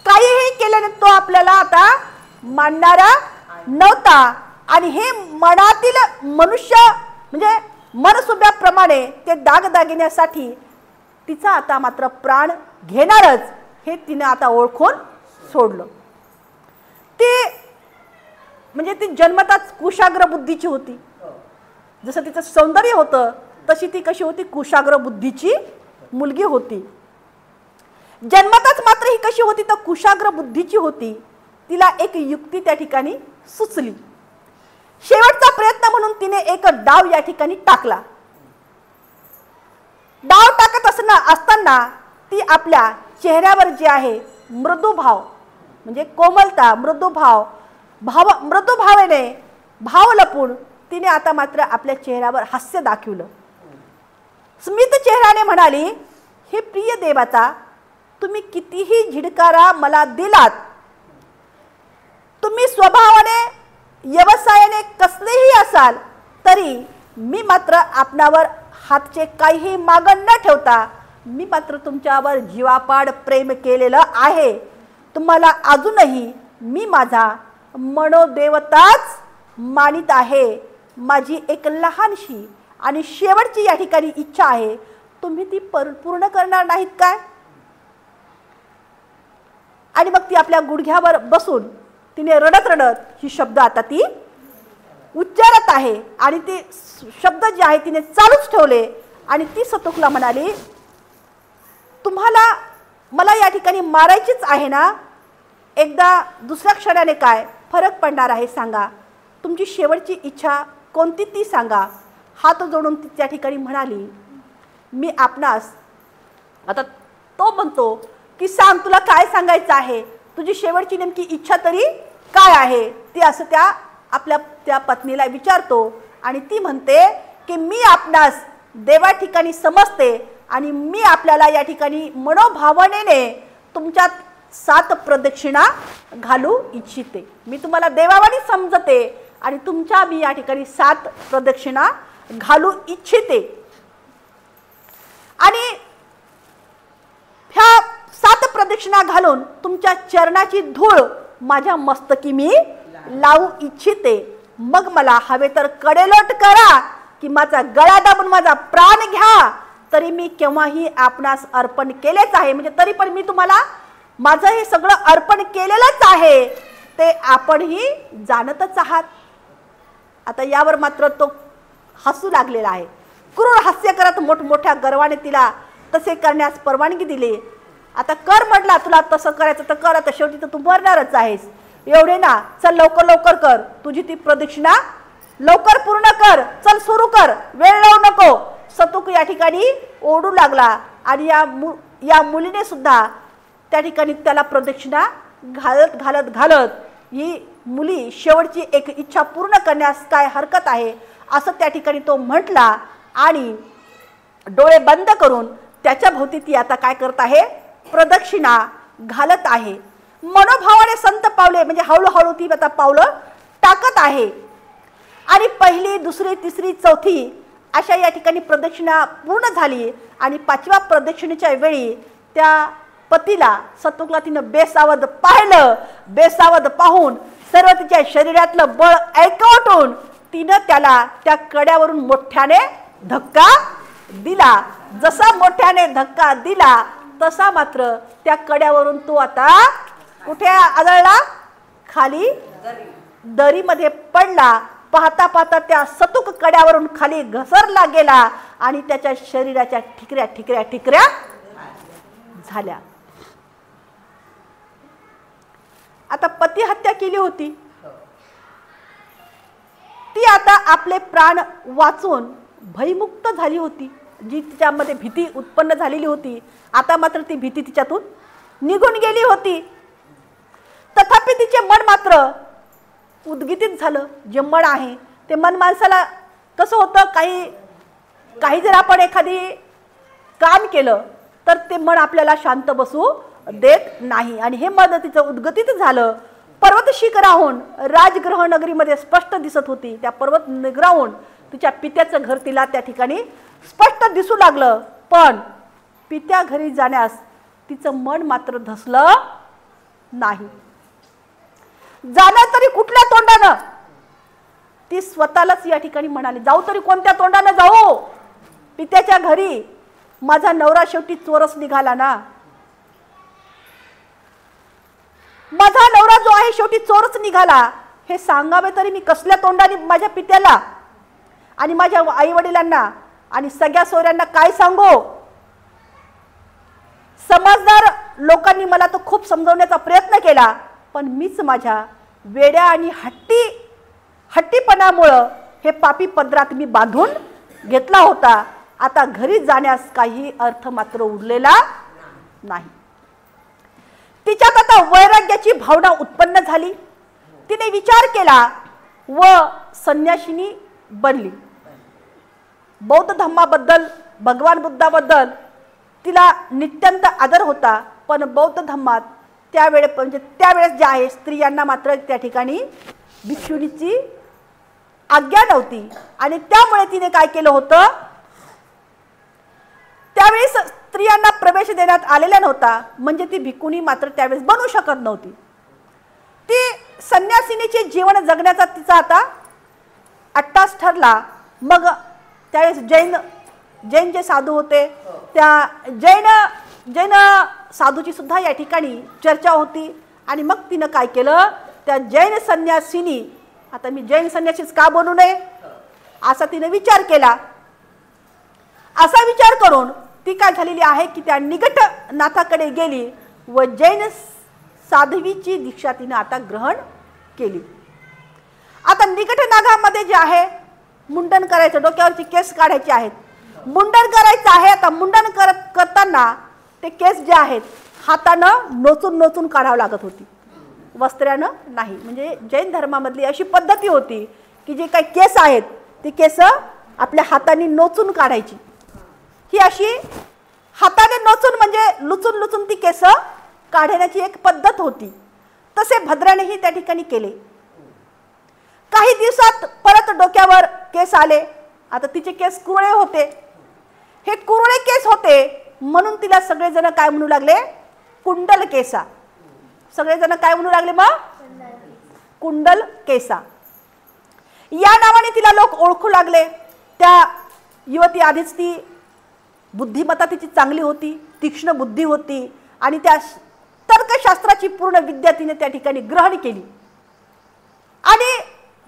काहीही केल्याने तो आपल्याला आता मानणारा नव्हता आणि हे मनातील मनुष्य म्हणजे मनसुब्याप्रमाणे ते दागदागिन्यासाठी तिचा आता मात्र प्राण घेणारच हे तिने आता ओळखून सोडलं. ती म्हणजे ती जन्मताच कुशाग्र बुद्धीची होती. जसं तिचं सौंदर्य होतं तशी ती कशी होती, कुशाग्र बुद्धीची मुलगी होती. जन्मताच मात्र ही कशी होती तर कुशाग्र बुद्धीची होती. तिला एक युक्ती त्या ठिकाणी सुचली. शेवटचा प्रयत्न म्हणून तिने एक डाव या ठिकाणी टाकला. डाव टाकत असताना ती आपल्या चेहऱ्यावर जे आहे मृदुभाव म्हणजे कोमलता, मृदुभावेने भाव लपून तिने आता मात्र आपल्या चेहऱ्यावर हास्य दाखवलं. स्मित चेहऱ्याने म्हणाली, हे प्रिय देवता, तुम्ही कितीही झिडकारा मला दिलात, तुम्ही स्वभावाने व्यवसायाने कसलेही असाल तरी मी मात्र आपणावर हातचे काहीही मागण न ठेवता मी मात्र तुमच्यावर जीवापाड प्रेम केलेलं आहे. तुम्हाला अजूनही मी माझा मनोदेवताच मानित आहे. माझी एक लहानशी आणि शेवटची या ठिकाणी इच्छा आहे, तुम्ही ती पूर्ण करणार नाहीत काय? आणि मग ती आपल्या गुडघ्यावर बसून तिने रडत रडत ही शब्द आता ती उच्चारत आहे आणि ते शब्द जे आहे तिने चालूच ठेवले आणि ती सतुकला म्हणाली, तुम्हाला मला या ठिकाणी मारायचीच आहे ना? एकदा दुसऱ्या क्षणाने काय फरक पडणार आहे सांगा. तुमची शेवटची इच्छा कोणती ती सांगा. हात जोडून ती त्या ठिकाणी म्हणाली, मी आपणास. आता तो म्हणतो की सांग, तुला काय सांगायचं आहे, तुझी शेवटची नेमकी इच्छा तरी काय आहे ती, असं त्या आपल्या त्या पत्नीला विचारतो आणि ती म्हणते की मी आपणास देवा ठिकाणी समजते आणि मी आपल्याला या ठिकाणी मनोभावनेने तुमच्यात 7 प्रदक्षिणा घालू इच्छिते. मी तुम्हाला देवावानी समजते आणि तुमच्या मी या ठिकाणी 7 प्रदक्षिणा घालू इच्छिते. आणि ह्या 7 प्रदक्षिणा घालून तुमच्या चरणाची धूळ माझ्या मस्तकी मी लावू इच्छिते. मग मला हवे तर कडेलोट करा की माझा गळा दाबून माझा प्राण घ्या, तरी मी केव्हाही आपणास अर्पण केलेच आहे. म्हणजे तरी पण मी तुम्हाला माझं हे सगळं अर्पण केलेलंच आहे, ते आपणही जाणतच आहात. आता यावर मात्र तो हसू लागलेला आहे. क्रूर हास्य करत मोठमोठ्या गर्वाने तिला तसे करण्यास परवानगी दिली. आता कर म्हटला, तुला तसं करायचं तर कर, आता शेवटी तर तू मरणारच आहेस. एवढे ना, चल लवकर लवकर कर, तुझी ती प्रदक्षिणा लवकर पूर्ण कर, चल सुरू कर, वेळ लावू नको. सतुक या ठिकाणी ओरडू लागला आणि या मुलीने सुद्धा त्या ठिकाणी त्याला प्रदक्षिणा घालत घालत घालत ही मुली शेवटची एक इच्छा पूर्ण करण्यास काय हरकत आहे असं त्या ठिकाणी तो म्हटला. आणि डोळे बंद करून त्याच्या भोवती ती आता काय करत आहे, प्रदक्षिणा घालत आहे. मनोभावाने संत पावले म्हणजे हळूहळू ती आता पावलं टाकत आहे. आणि पहिली, दुसरी, तिसरी, चौथी अशा या ठिकाणी प्रदक्षिणा पूर्ण झाली. आणि 5व्या प्रदक्षिणेच्या वेळी त्या पतीला सतुकला तिनं बेसावध पाहिलं. बेसावध पाहून सर्व तिच्या शरीरातलं बळ ऐकवटून तिनं त्याला त्या कड्यावरून मोठ्याने धक्का दिला. जसा मोठ्याने धक्का दिला तसा मात्र त्या कड्यावरून तो आता कुठे आदळला, खाली दरीमध्ये पडला. पाहता पाहता त्या सतुक कड्यावरून खाली घसरला गेला आणि त्याच्या शरीराच्या ठिकऱ्या ठिकऱ्या ठिकऱ्या झाल्या. आता पती हत्या केली होती, ती आता आपले प्राण वाचून भयमुक्त झाली होती. जी तिच्यामध्ये भीती उत्पन्न झालेली होती, आता मात्र ती भीती तिच्यातून निघून गेली होती. तथापि तिचे मन मात्र उद्गीतित झालं. जे मन आहे ते मन माणसाला कसं होतं, काही जर आपण एखादी काम केलं तर ते मन आपल्याला शांत बसू देत नाही. आणि हे मन तिचं उद्गतीत झालं. पर्वत शिखराहून राजगृह नगरीमध्ये स्पष्ट दिसत होती. त्या पर्वत नगराहून तिच्या पित्याचं घर तिला त्या ठिकाणी स्पष्ट दिसू लागलं. पण पित्या घरी जाण्यास तिचं मन मात्र धसलं नाही. जाणं तरी कुठल्या तोंडानं, ती स्वतःलाच या ठिकाणी म्हणाली, जाऊ तरी कोणत्या तोंडानं जाऊ, पित्याच्या घरी. माझा नवरा शेवटी चोरच निघाला ना, माझा नवरा जो आहे शेवटी चोरच निघाला. हे सांगावे तरी मी कसल्या तोंडाने माझ्या पित्याला आणि माझ्या आई वडिलांना आणि सगळ्या सोयऱ्यांना काय सांगू. समजदार लोकांनी मला तो खूप समजवण्याचा प्रयत्न केला, पण मीच माझ्या वेड्या आणि हट्टीपणामुळं हे पापी पदरात मी बांधून घेतला होता. आता घरी जाण्यास काही अर्थ मात्र उरलेला नाही. तिच्यात आता वैराग्याची भावना उत्पन्न झाली. तिने विचार केला व संन्यासिनी बनली. बौद्ध धम्माबद्दल, भगवान बुद्धाबद्दल तिला नित्यंत आदर होता. पण बौद्ध धम्मात त्यावेळेस जे आहे स्त्रियांना मात्र त्या ठिकाणी भिक्षुणीची आज्ञा नव्हती. आणि त्यामुळे तिने काय केलं होतं, त्यावेळेस स्त्रियांना प्रवेश देण्यात आलेला नव्हता. म्हणजे ती भिकुणी मात्र त्यावेळेस बनू शकत नव्हती. ती संन्यासिनीचे जीवन जगण्याचा तिचा आता अट्टास ठरला. मग त्यावेळेस जैन जे साधू होते, त्या जैन साधूची सुद्धा या ठिकाणी चर्चा होती. आणि मग तिनं काय केलं, त्या जैन संन्यासिनी, आता मी जैन संन्यासीच का बनू नये असा तिने विचार केला. असा विचार करून ती काय झालेली आहे की त्या निकट नाथाकडे गेली व जैन साधवीची दीक्षा तिने आता ग्रहण केली. आता निकट नागामध्ये जे आहे मुंडन करायचं, डोक्यावरची केस काढायचे आहेत, मुंडन करायचं आहे. आता मुंडन करताना ते केस जे आहेत हातानं नोचून नोचून काढावं लागत होती, वस्त्रानं नाही. म्हणजे जैन धर्मामधली अशी पद्धती होती की जे काही केस आहेत ते केस आपल्या हाताने नोचून काढायची. ही अशी हाताने नोचून म्हणजे लुचून लुचून ती केस काढण्याची एक पद्धत होती. तसे भद्रानेही त्या ठिकाणी केले. काही दिवसात परत डोक्यावर केस आले. आता तिचे केस कुरळे होते. हे कुरळे केस होते म्हणून तिला सगळेजण काय म्हणू लागले, कुंडल केसा. सगळेजण काय म्हणू लागले मग, कुंडल केसा या नावाने तिला लोक ओळखू लागले. त्या युवती आधीच ती बुद्धिमत्ता तिची चांगली होती, तीक्ष्ण बुद्धी होती आणि त्या तर्कशास्त्राची पूर्ण विद्या तिने त्या ठिकाणी ग्रहण केली आणि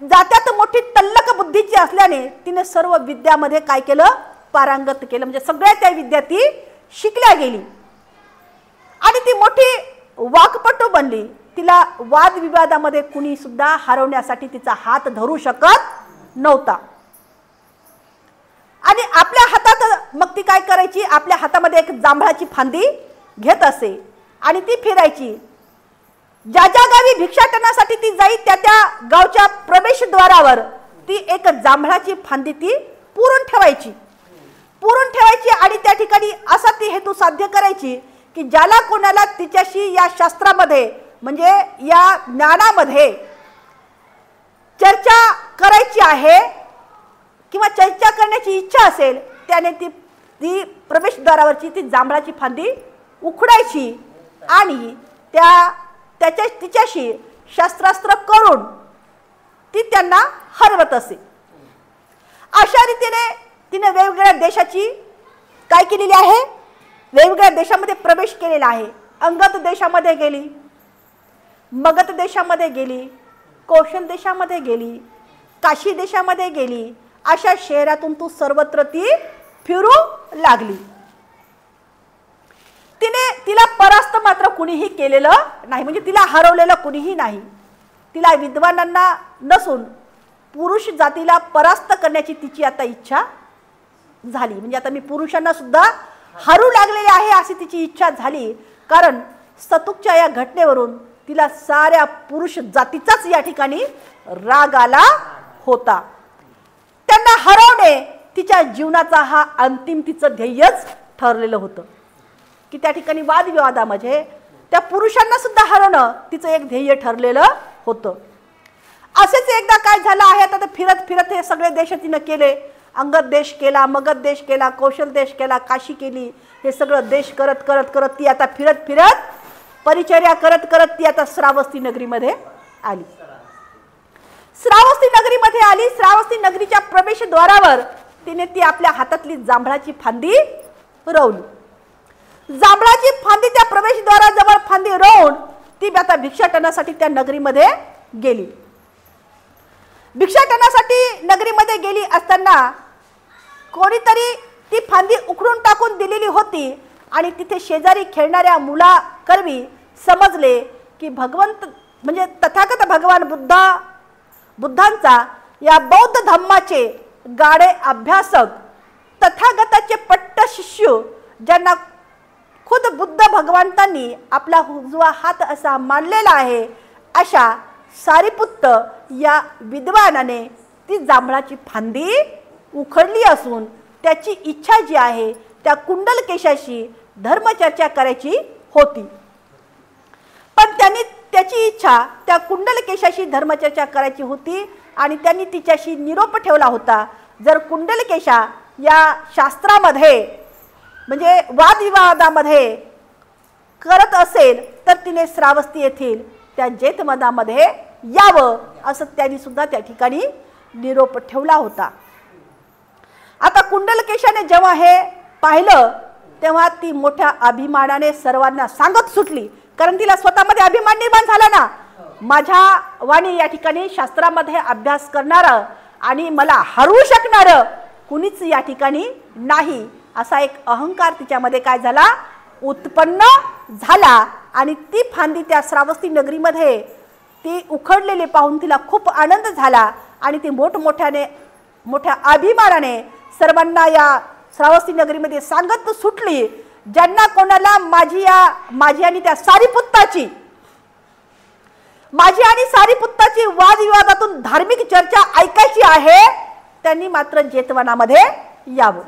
जात्यात मोठी तल्लक बुद्धीची असल्याने तिने सर्व विद्यामध्ये काय केलं, पारंगत केलं. म्हणजे सगळ्या त्या विद्या ती शिकल्या गेली आणि ती मोठी वाक्पटू बनली. तिला वादविवादामध्ये कुणी सुद्धा हरवण्यासाठी तिचा हात धरू शकत नव्हता. आणि आपल्या हातात मग ती काय करायची, आपल्या हातामध्ये एक जांभळाची फांदी घेत असे आणि ती फिरायची. ज्या ज्या गावी भिक्षाटनासाठी ती जाई त्या त्या गावच्या प्रवेशद्वारावर ती एक जांभळाची फांदी ती पुरून ठेवायची आणि त्या ठिकाणी असा ती हेतू साध्य करायची की ज्याला कोणाला तिच्याशी या शास्त्रामध्ये म्हणजे या ज्ञानामध्ये चर्चा करायची आहे किंवा चर्चा करण्याची इच्छा असेल त्याने ती प्रवेशद्वारावरची ती जांभळाची फांदी उखडायची आणि तिच्याशी शास्त्रास्त्र करून ती त्यांना हरवत असे. अशा रीतीने तिने वेगवेगळ्या देशाची काय केलेली आहे, वेगवेगळ्या देशामध्ये प्रवेश केलेला आहे. अंगद देशामध्ये गेली, मगध देशामध्ये गेली, कौशल देशामध्ये गेली, काशी देशामध्ये गेली. अशा शहरातून तू सर्वत्र ती फिरू लागली. तिला परास्त मात्र कुणीही केलेलं नाही, म्हणजे तिला हरवलेलं कुणीही नाही. तिला विद्वानांना नसून पुरुष जातीला परास्त करण्याची तिची आता इच्छा झाली. म्हणजे आता मी पुरुषांना सुद्धा हरू लागलेले आहे अशी तिची इच्छा झाली. कारण सतुकच्या या घटनेवरून तिला साऱ्या पुरुष जातीचाच या ठिकाणी राग आला होता. त्यांना हरवणे तिच्या जीवनाचा हा अंतिम तिचं ध्येयच ठरलेलं होतं की त्या ठिकाणी वादविवादामध्ये त्या पुरुषांना सुद्धा हरवणं तिचं एक ध्येय ठरलेलं होतं. असेच एकदा काय झालं आहे, आता फिरत फिरत हे सगळे देश तिनं केले. अंगद देश केला, मगध देश केला, कौशल देश केला, काशी केली. हे सगळं देश करत करत करत ती आता फिरत फिरत परिचर्या करत करत ती आता श्रावस्ती नगरीमध्ये आली. श्रावस्ती नगरीमध्ये आली. श्रावस्ती नगरीच्या प्रवेशद्वारावर तिने ती आपल्या हातातली जांभळाची फांदी रोवली. जांभळाची फांदी त्या प्रवेशद्वाराजवळ फांदी रोवून ती आता भिक्षाटनासाठी त्या नगरीमध्ये गेली. भिक्षाटनासाठी नगरीमध्ये गेली असताना कोणीतरी ती फांदी उखडून टाकून दिलेली होती आणि तिथे शेजारी खेळणाऱ्या मुलाकरवी समजले की भगवंत म्हणजे तथागत भगवान बुद्धांचा या बौद्ध धम्माचे गाढे अभ्यासक तथागताचे पट्ट शिष्य ज्यांना खुद बुद्ध भगवंतांनी आपला उजवा हात असा मानलेला आहे अशा सारिपुत्त या विद्वानाने ती जांभळाची फांदी उखडली असून त्याची इच्छा जी आहे त्या कुंडलकेशाशी धर्मचर्चा करायची होती. पण त्यांनी त्याची इच्छा त्या कुंडलकेशाशी धर्मचर्चा करायची होती आणि त्यांनी तिच्याशी निरोप ठेवला होता. जर कुंडलकेशा या शास्त्रामध्ये म्हणजे वादविवादामध्ये करत असेल तर तिने श्रावस्ती येथील त्या जैतमदामध्ये यावं असं त्यांनी सुद्धा त्या ठिकाणी निरोप ठेवला होता. आता कुंडलकेशाने जेव्हा हे पाहिलं तेव्हा ती मोठ्या अभिमानाने सर्वांना सांगत सुटली. कारण तिला स्वतःमध्ये अभिमान निर्माण झाला ना, माझ्या वाणी या ठिकाणी शास्त्रामध्ये अभ्यास करणारं आणि मला हरवू शकणारं कुणीच या ठिकाणी नाही असा एक अहंकार तिच्यामध्ये काय झाला, उत्पन्न झाला. आणि ती फांदी त्या श्रावस्ती नगरीमध्ये ती उखडलेली पाहून तिला खूप आनंद झाला आणि ती मोठ्या अभिमानाने सर्वांना या श्रावस्ती नगरीमध्ये सांगत सुटली, ज्यांना कोणाला माझी आणि त्या सारिपुत्ताची वादविवादातून धार्मिक चर्चा ऐकायची आहे त्यांनी मात्र जेतवनामध्ये यावं.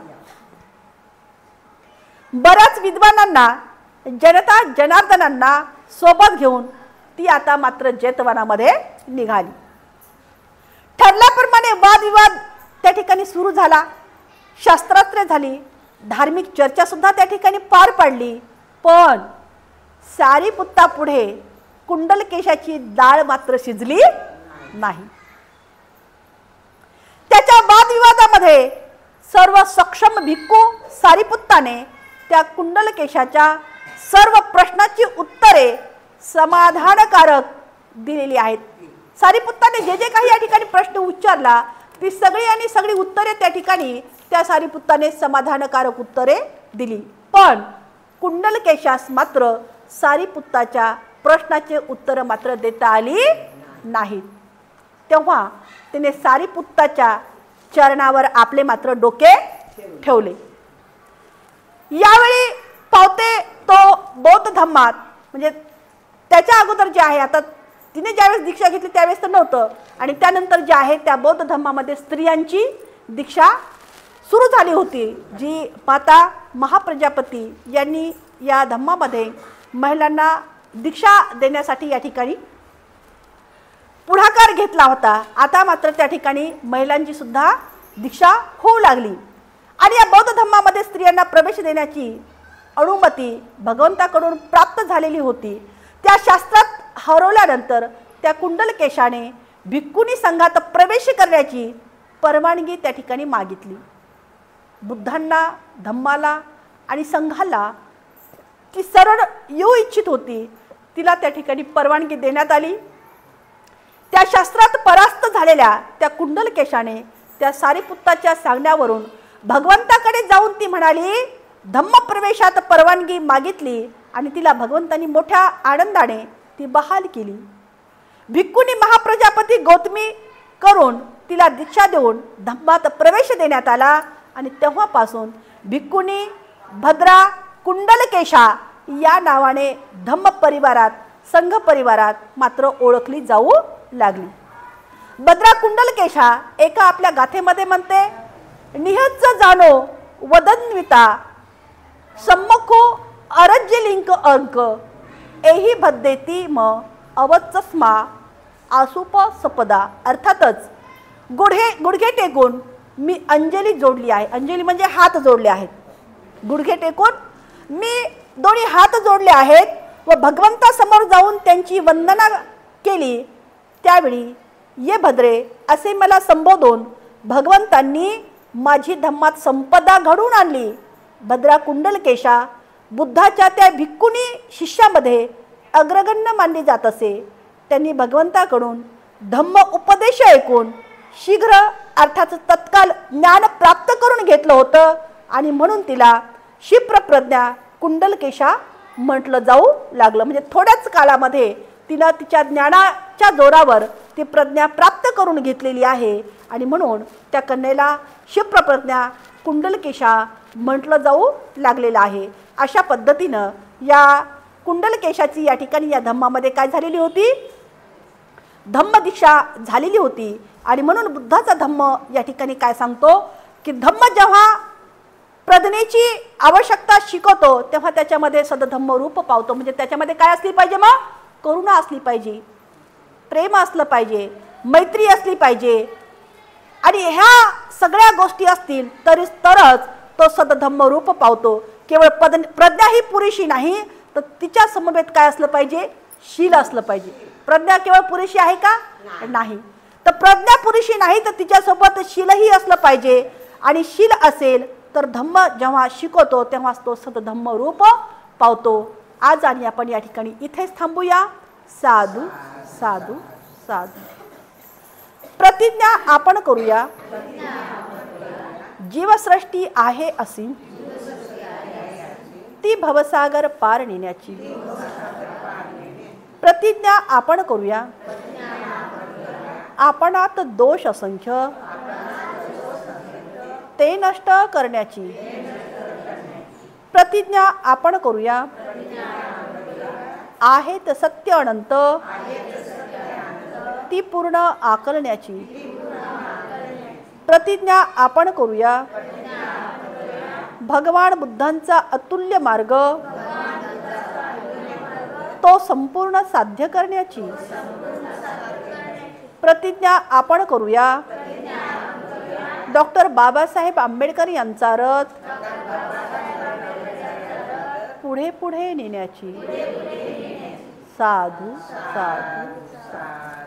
बऱ्याच विद्वानांना जनता जनार्दनांना सोबत घेऊन ती आता मात्र जेतवनामध्ये निघाली. ठरल्याप्रमाणे वादविवाद त्या ठिकाणी सुरू झाला. शास्त्रास्त्रे झाली, धार्मिक चर्चा सुद्धा त्या ठिकाणी पार पाडली. पण सारीपुत्ता पुढे कुंडलकेशाची डाळ मात्र शिजली नाही. त्याच्या वादविवादामध्ये सर्व सक्षम भिक्खू सारीपुत्ताने त्या कुंडलकेशाच्या सर्व प्रश्नाची उत्तरे समाधानकारक दिलेली आहेत. सारीपुत्ताने जे जे काही या ठिकाणी प्रश्न उच्चारला ती सगळी उत्तरे त्या ठिकाणी त्या सारीपुत्ताने समाधानकारक उत्तरे दिली. पण कुंडलकेशास मात्र सारीपुत्ताच्या प्रश्नाचे उत्तर मात्र देता आली नाहीत. तेव्हा तिने सारीपुत्ताच्या चरणावर आपले मात्र डोके ठेवले. यावेळी पावते तो बौद्ध धम्मात, म्हणजे त्याच्या अगोदर जे आहे, आता तिने ज्यावेळेस दीक्षा घेतली त्यावेळेस तर नव्हतं, आणि त्यानंतर जे आहे त्या बौद्ध धम्मामध्ये स्त्रियांची दीक्षा सुरू झाली होती, जी माता महाप्रजापती यांनी या धम्मामध्ये महिलांना दीक्षा देण्यासाठी या ठिकाणी पुढाकार घेतला होता. आता मात्र त्या ठिकाणी महिलांची सुद्धा दीक्षा होऊ लागली आणि या बौद्ध धम्मामध्ये स्त्रियांना प्रवेश देण्याची अनुमती भगवंताकडून प्राप्त झालेली होती. त्या शास्त्रात हरवल्यानंतर त्या कुंडलकेशाने भिक्खुनी संघात प्रवेश करण्याची परवानगी त्या ठिकाणी मागितली. बुद्धांना, धम्माला आणि संघाला ती शरण येऊ इच्छित होती, तिला त्या ठिकाणी परवानगी देण्यात आली. त्या शास्त्रात परास्त झालेल्या त्या कुंडलकेशाने त्या सारीपुत्ताच्या सांगण्यावरून भगवंताकडे जाऊन ती म्हणाली, धम्म प्रवेशात परवानगी मागितली आणि तिला भगवंतांनी मोठ्या आनंदाने ती बहाल केली. भिक्खुनी महाप्रजापती गौतमी करून तिला दीक्षा देऊन धम्मात प्रवेश देण्यात आला आणि तेव्हापासून भिक्खुनी भद्रा कुंडलकेशा या नावाने धम्म परिवारात, संघ परिवारात मात्र ओळखली जाऊ लागली. भद्रा कुंडलकेशा एका आपल्या गाथेमध्ये म्हणते, निहच्च जाणो वदन्विता सम्मुखो अरज्यलिंक अंक एही भद्देती म अवत्सस्मा आसुप सपदा. अर्थातच गुडघे टेकून मी अंजली जोडली आहे. अंजली म्हणजे हात जोडले आहेत. गुडघे टेकून मी दोन्ही हात जोडले आहेत व भगवंतासमोर जाऊन त्यांची वंदना केली. त्यावेळी ये भद्रे असे मला संबोधून भगवंतांनी माझी धम्मात संपदा घडवून आणली. भद्रा कुंडलकेशा बुद्धाच्या त्या भिक्खुनी शिष्यामध्ये अग्रगण्य मानली जात असे. त्यांनी भगवंताकडून धम्म उपदेश ऐकून शीघ्र अर्थात तत्काल ज्ञान प्राप्त करून घेतलं होतं आणि म्हणून तिला क्षिप्रप्रज्ञा कुंडलकेशा म्हटलं जाऊ लागलं. म्हणजे थोड्याच काळामध्ये तिला तिच्या ज्ञानाच्या जोरावर ती प्रज्ञा प्राप्त करून घेतलेली आहे आणि म्हणून त्या कन्येला क्षिप्रप्रज्ञा कुंडलकेशा म्हटलं जाऊ लागलेलं आहे. अशा पद्धतीनं या कुंडलकेशाची या ठिकाणी या धम्मामध्ये काय झालेली होती, धम्मदीक्षा झालेली होती. आणि म्हणून बुद्धाचा धम्म या ठिकाणी काय सांगतो की धम्म जेव्हा प्रज्ञेची आवश्यकता शिकवतो तेव्हा त्याच्यामध्ये सदधम्म रूप पावतो. म्हणजे त्याच्यामध्ये काय असली पाहिजे, मग करुणा असली पाहिजे, प्रेम असलं पाहिजे, मैत्री असली पाहिजे आणि ह्या सगळ्या गोष्टी असतील तरच तो सदधम्म रूप पावतो. केवळ प्रज्ञा ही पुरेशी नाही तर तिच्या समवेत काय असलं पाहिजे, शील असलं पाहिजे. प्रज्ञा केवळ पुरेशी आहे का, नाही. तर प्रज्ञा पुरेशी नाही तर तिच्यासोबत शीलही असलं पाहिजे आणि शील असेल तर धम्म जेव्हा शिकवतो तेव्हा तो सदधम्म रूप पावतो. आज आणि आपण या ठिकाणी इथेच थांबूया. साधू साधू साधू. प्रतिज्ञा आपण करूया, जीवसृष्टी आहे असी ती भवसागर पार नेण्याची. प्रतिज्ञा आपण करूया, आपणात दोष असंख्य ते नष्ट करण्याची. प्रतिज्ञा आपण करूया, आहेत सत्य अनंत ती पूर्ण आकलण्याची. प्रतिज्ञा आपण करूया भगवान बुद्धांचा अतुल्य मार्ग तो संपूर्ण साध्य करण्याची प्रतिज्ञा आपण करूया डॉक्टर बाबासाहेब आंबेडकर यांचा रथ पुढे पुढे नेण्याची. साधू साधू साधू.